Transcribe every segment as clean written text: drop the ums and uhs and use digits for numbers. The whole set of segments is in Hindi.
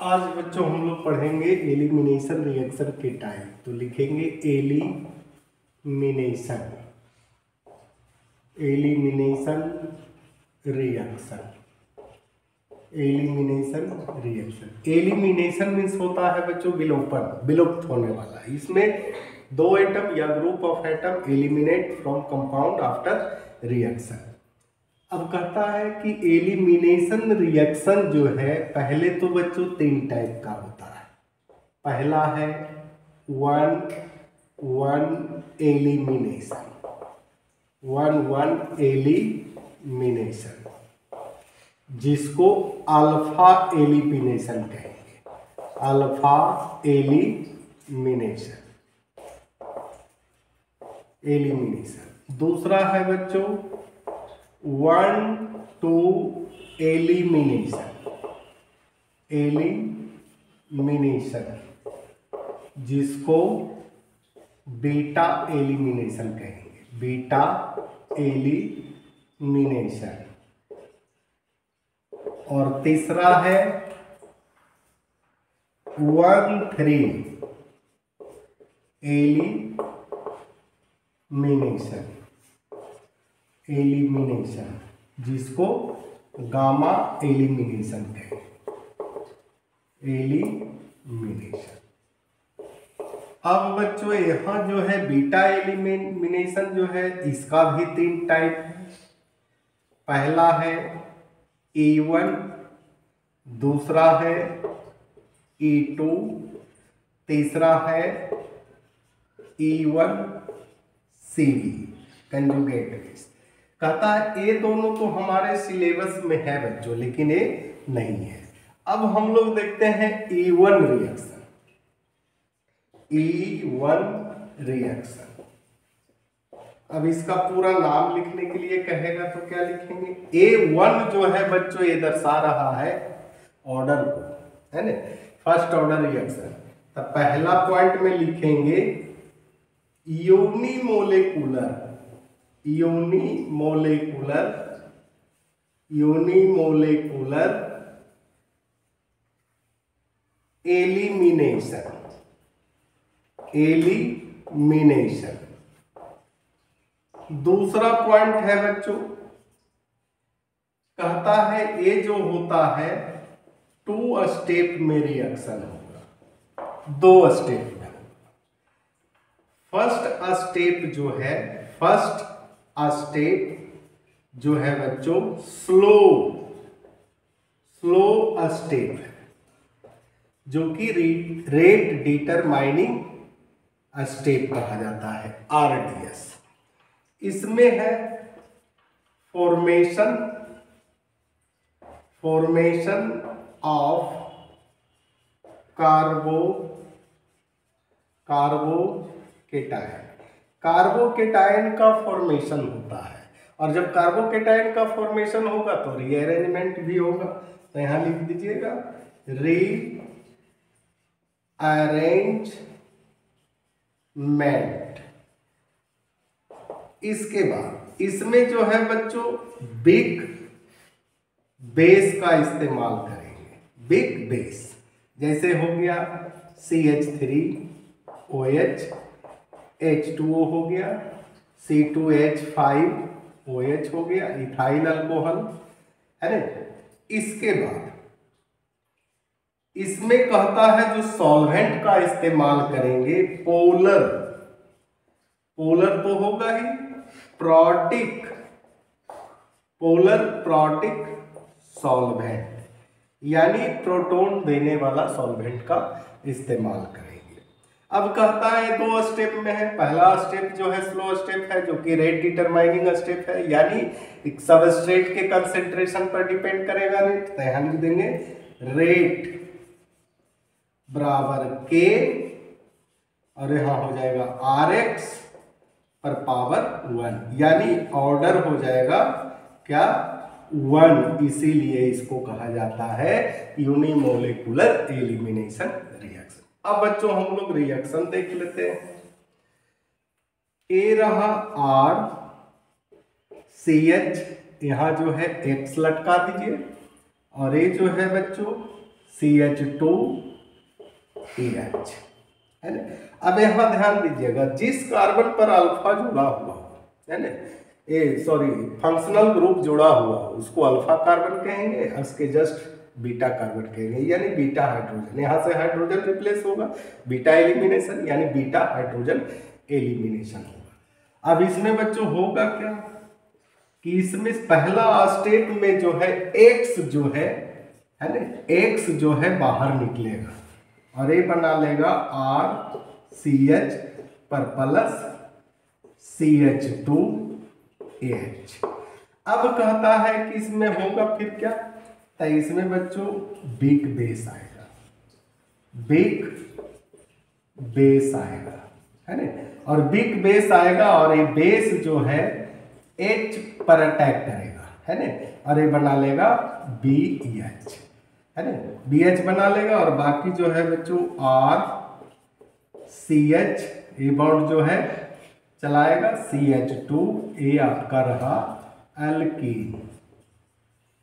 आज बच्चों हम लोग पढ़ेंगे एलिमिनेशन रिएक्शन के टाइप। तो लिखेंगे elimination elimination reaction. Elimination reaction, elimination means होता है बच्चों विलोपन, विलुप्त होने वाला। इसमें दो एटम या group of atom eliminate from compound after reaction. अब कहता है कि एलिमिनेशन रिएक्शन जो है, पहले तो बच्चों तीन टाइप का होता है। पहला है one one elimination, one one elimination, जिसको अल्फा एलिमिनेशन कहेंगे, अल्फा एलिमिनेशन। दूसरा है बच्चों वन टू एलिमिनेशन, जिसको बीटा एलिमिनेशन कहेंगे, बीटा एलिमिनेशन। और तीसरा है वन थ्री एलिमिनेशन, जिसको गामा एलिमिनेशन कहेंगे, एलिमिनेशन। अब बच्चों यहाँ जो है बीटा एलिमिनेशन जो है, इसका भी तीन टाइप है। पहला है E1, दूसरा है E2, तीसरा है E1CV कंजुगेट बेस। कहता है ये दोनों तो हमारे सिलेबस में है बच्चों, लेकिन ये नहीं है। अब हम लोग देखते हैं E1 रिएक्शन। E1 रिएक्शन, अब इसका पूरा नाम लिखने के लिए कहेगा तो क्या लिखेंगे? A1 जो है बच्चों, ये दर्शा रहा है ऑर्डर को, है ना, फर्स्ट ऑर्डर रिएक्शन। तो पहला पॉइंट में लिखेंगे यूनिमोलेकुलर एलिमिनेशन। दूसरा पॉइंट है बच्चों, कहता है ये जो होता है टू स्टेप में रिएक्शन होगा, दो स्टेप में। फर्स्ट स्टेप जो है बच्चों स्लो स्टेप है, जो कि रेट डिटरमाइनिंग स्टेप कहा जाता है, RDS। इसमें है फॉर्मेशन ऑफ कार्बोकेटायन का फॉर्मेशन होता है। और जब कार्बोकेटायन का फॉर्मेशन होगा तो रीअरेंजमेंट भी होगा। तो यहां लिख दीजिएगा रीअरेंजमेंट। इसके बाद इसमें जो है बच्चों बिग बेस का इस्तेमाल करेंगे, बिग बेस। जैसे हो गया CH3OH, H2O हो गया, C2H5OH हो गया, इथाइल अल्कोहल, है ना। इसके बाद इसमें कहता है जो सॉल्वेंट का इस्तेमाल करेंगे, पोलर तो होगा ही, प्रोटिक सॉल्वेंट, यानी प्रोटॉन देने वाला सॉल्वेंट का इस्तेमाल करेंगे। अब कहता है दो स्टेप में है। पहला स्टेप जो है स्लो स्टेप है, जो कि रेट डिटरमाइनिंग स्टेप है, यानी एक सबस्ट्रेट के कंसेंट्रेशन पर डिपेंड करेगा रेट। तो यहां लिख देंगे रेट बराबर K, और यहां हो जाएगा RX पर पावर 1, यानी ऑर्डर हो जाएगा क्या 1। इसीलिए इसको कहा जाता है यूनिमोलेकुलर एलिमिनेशन रिएक्शन। अब बच्चों हम लोग रिएक्शन देख लेते हैं। ए रहा RCH, यहां जो है X लटका दीजिए, और ये जो है बच्चों CH2EH, है ना। अब यहाँ ध्यान दीजिएगा, जिस कार्बन पर अल्फा जुड़ा हुआ है ना, फंक्शनल ग्रुप जुड़ा हुआ उसको अल्फा कार्बन कहेंगे, उसके जस्ट बीटा कार्बन कहेंगे, यानी बीटा हाइड्रोजन। यहाँ से हाइड्रोजन रिप्लेस होगा, बीटा एलिमिनेशन, यानी बीटा हाइड्रोजन एलिमिनेशन होगा। अब इसमें बच्चों होगा क्या कि इसमें पहला स्टेप में जो है X जो है ना, X जो है बाहर निकलेगा और ये बना लेगा RCH पर प्लस CH2AH। अब कहता है कि इसमें होगा फिर क्या, तो इसमें बच्चों बिग बेस आएगा, बिग बेस आएगा, है ना। और बिग बेस आएगा और ये बेस जो है H पर अटैक करेगा, है ना, और ये बना लेगा BH, है ना, BH बना लेगा। और बाकी जो है बच्चों RCH ये बॉन्ड जो है चलाएगा, CH2 ये आपका रहा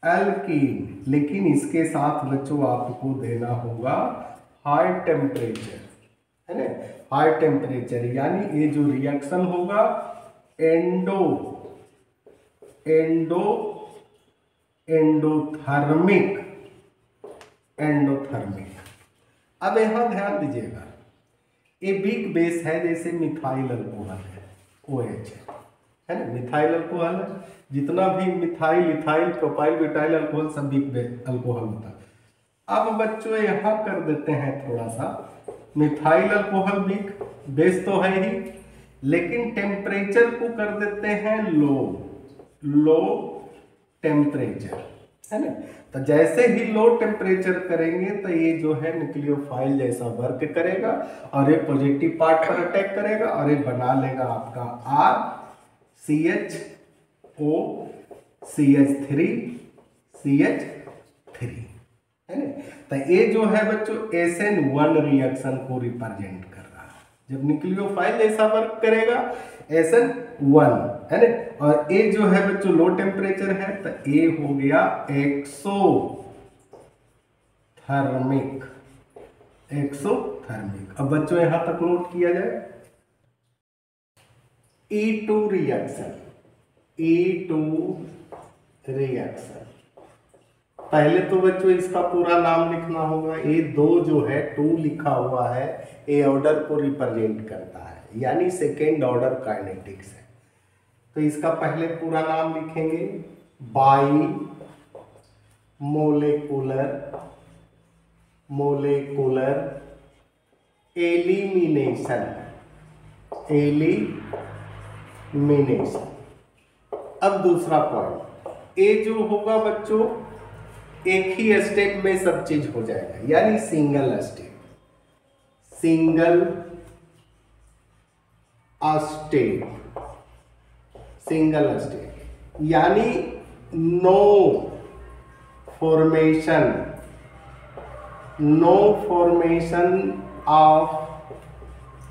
एल्कीन, लेकिन इसके साथ बच्चों आपको देना होगा हाई टेम्परेचर, है ना, हाई टेम्परेचर, यानी ये जो रिएक्शन होगा एंडोथर्मिक। अब यहाँ ध्यान दीजिएगा, ये बिग बेस है, जैसे मिथाइल अल्कोहल है, OH है ना, मिथाइल अल्कोहल है, जितना भी methyl, ethyl, propyl, butyl alcohol सब बिग अल्कोहल होता है। अब बच्चों यहाँ कर देते हैं थोड़ा सा, मिथाइल अल्कोहल बिग बेस तो है ही, लेकिन टेम्परेचर को कर देते हैं लो टेम्परेचर, है ना। तो जैसे ही लो टेम्परेचर करेंगे तो ये जो है न्यूक्लियोफाइल जैसा वर्क करेगा और ये पॉजिटिव पार्ट पर अटैक करेगा और ये बना लेगा आपका RCHO CH3 है ना। तो ये जो है बच्चों SN1 रिएक्शन को रिप्रेजेंट कर रहा है। जब न्यूक्लियोफाइल जैसा वर्क करेगा SN1, है ना, और ये जो है बच्चों लो टेम्परेचर है, तो ये हो गया एक्सोथर्मिक। अब बच्चों यहां तक नोट किया जाए। E2 रिएक्शन, पहले तो बच्चों इसका पूरा नाम लिखना होगा। ये दो जो है 2 लिखा हुआ है, ये ऑर्डर को रिप्रेजेंट करता है, यानी सेकेंड ऑर्डर काइनेटिक्स है। तो इसका पहले पूरा नाम लिखेंगे, बाई मोलेकुलर एलिमिनेशन। अब दूसरा पॉइंट, ये जो होगा बच्चों एक ही स्टेप में सब चीज हो जाएगा, यानी सिंगल स्टेप, यानी नो फॉर्मेशन ऑफ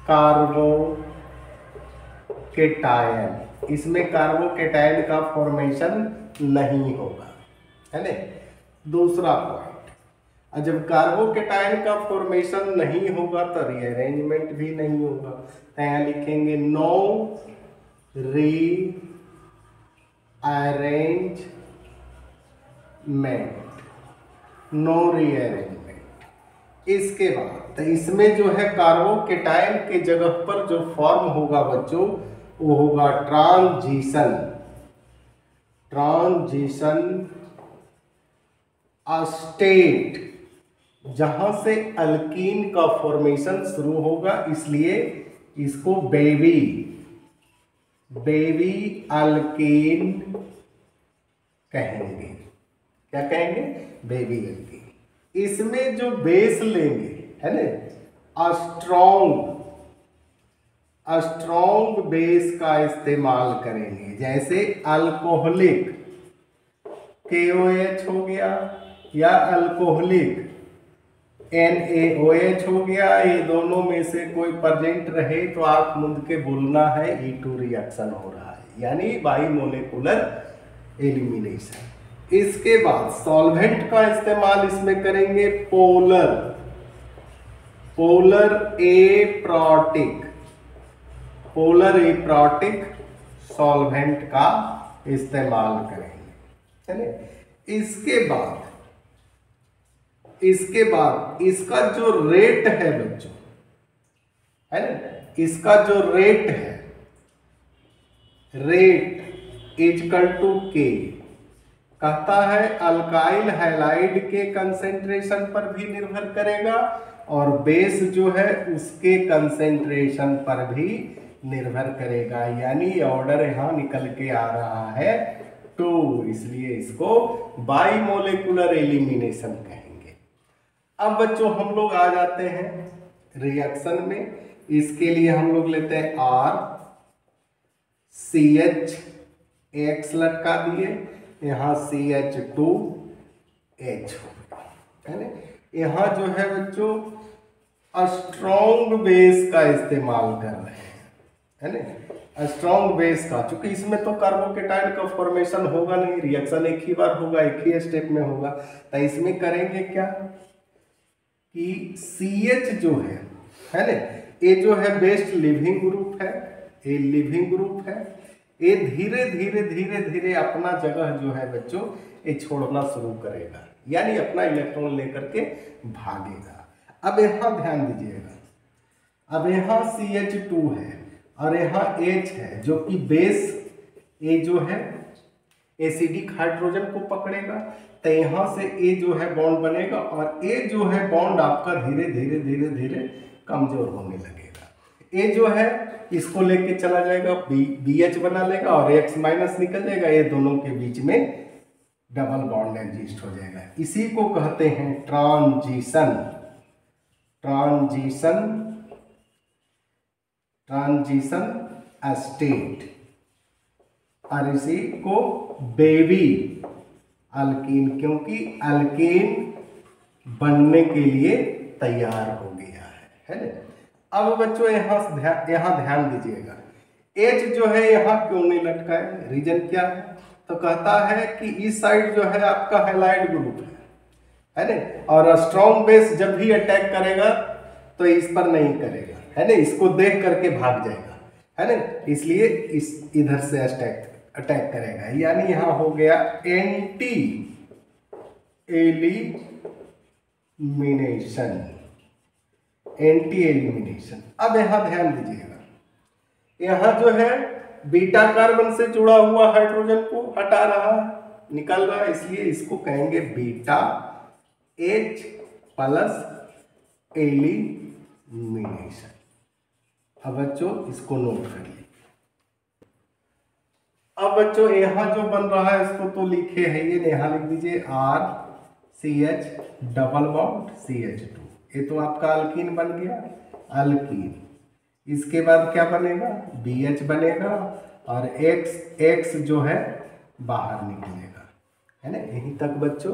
कार्बोकेटायन। इसमें कार्बोकेटायन का फॉर्मेशन नहीं होगा, है ना। दूसरा पॉइंट, जब कार्बोकेटायन का फॉर्मेशन नहीं होगा तो रीअरेंजमेंट भी नहीं होगा। तो यहाँ लिखेंगे नो रीअरेंजमेंट। इसके बाद तो इसमें जो है कार्बोकेटायन के जगह पर जो फॉर्म होगा बच्चों, वो होगा ट्रांजिशन स्टेट, जहां से अल्कीन का फॉर्मेशन शुरू होगा, इसलिए इसको बेबी अल्कीन कहेंगे। क्या कहेंगे? Baby alkyne. इसमें जो बेस लेंगे, है ना, स्ट्रॉन्ग बेस का इस्तेमाल करेंगे। जैसे अल्कोहलिक KOH हो गया, या अल्कोहलिक NaOH हो गया। ये दोनों में से कोई प्रेजेंट रहे तो आप मुंद के बोलना है E2 रिएक्शन हो रहा है, यानी बाई मोलेकुलर एलिमिनेशन। इसके बाद सॉल्वेंट का इस्तेमाल इसमें करेंगे पोलर एप्रॉटिक सॉल्वेंट का इस्तेमाल करेंगे। चलिए इसके बाद इसका जो रेट है बच्चों, है ना, इसका जो रेट है, रेट इजकल टू के, कहता है अल्काइल हैलाइड के कंसेंट्रेशन पर भी निर्भर करेगा और बेस जो है उसके कंसेंट्रेशन पर भी निर्भर करेगा। यानी ऑर्डर यहां निकल के आ रहा है 2, इसलिए इसको बाइमोलेकुलर एलिमिनेशन कहेंगे। अब बच्चों हम लोग आ जाते हैं रिएक्शन में। इसके लिए हम लोग लेते हैं R CH X लटका दिए, यहाँ CH2H है ना। यहाँ जो है बच्चों स्ट्रॉन्ग बेस का इस्तेमाल कर रहे हैं, है ना, स्ट्रॉन्ग बेस का। चूंकि इसमें तो कार्बोकेटाइड का फॉर्मेशन होगा नहीं, रिएक्शन एक ही बार होगा, एक ही स्टेप में होगा, तो इसमें करेंगे क्या कि CH जो है ना, ये जो है बेस्ट लिविंग ग्रुप है, ये लिविंग ग्रुप है, ये धीरे धीरे अपना जगह जो है बच्चों ये छोड़ना शुरू करेगा, यानी अपना इलेक्ट्रॉन लेकर के भागेगा। अब यहाँ ध्यान दीजिएगा, अब यहाँ CH2 है और यहाँ H है, जो कि बेस ये जो है एसिडिक हाइड्रोजन को पकड़ेगा, तो यहाँ से ये जो है बॉन्ड बनेगा और ये जो है बॉन्ड आपका धीरे धीरे कमजोर होने लगेगा। ये जो है इसको लेके चला जाएगा, BH बना लेगा और X माइनस निकल जाएगा, ये दोनों के बीच में डबल बॉन्ड एग्जिस्ट हो जाएगा। इसी को कहते हैं ट्रांजिशन स्टेट, और इसी को बेबी अल्कीन, क्योंकि अल्कीन बनने के लिए तैयार हो गया है ना। अब बच्चों यहाँ ध्यान दीजिएगा, H जो है यहाँ क्यों नहीं लटका है, रीजन क्या है, तो कहता है कि इस साइड जो है आपका हैलाइड ग्रुप है ना, और स्ट्रॉन्ग बेस जब भी अटैक करेगा तो इस पर नहीं करेगा, है ना, इसको देख करके भाग जाएगा, है ना, इसलिए इस इधर से अटैक करेगा। यानी यहाँ हो गया एंटी एलिमिनेशन। अब यहाँ ध्यान दीजिएगा, यहाँ जो है बीटा कार्बन से जुड़ा हुआ हाइड्रोजन को हटा रहा है, निकल रहा है, इसलिए इसको कहेंगे बीटा H प्लस एलिमिनेशन। अब बच्चों इसको नोट कर लीजिए। अब बच्चों यहाँ जो बन रहा है इसको तो लिखे है, ये यहाँ लिख दीजिए R CH double bond CH2, ये तो आपका अल्कीन बन गया, अल्कीन। इसके बाद क्या बनेगा, BH बनेगा और X जो है बाहर निकलेगा, है ना। यहीं तक बच्चों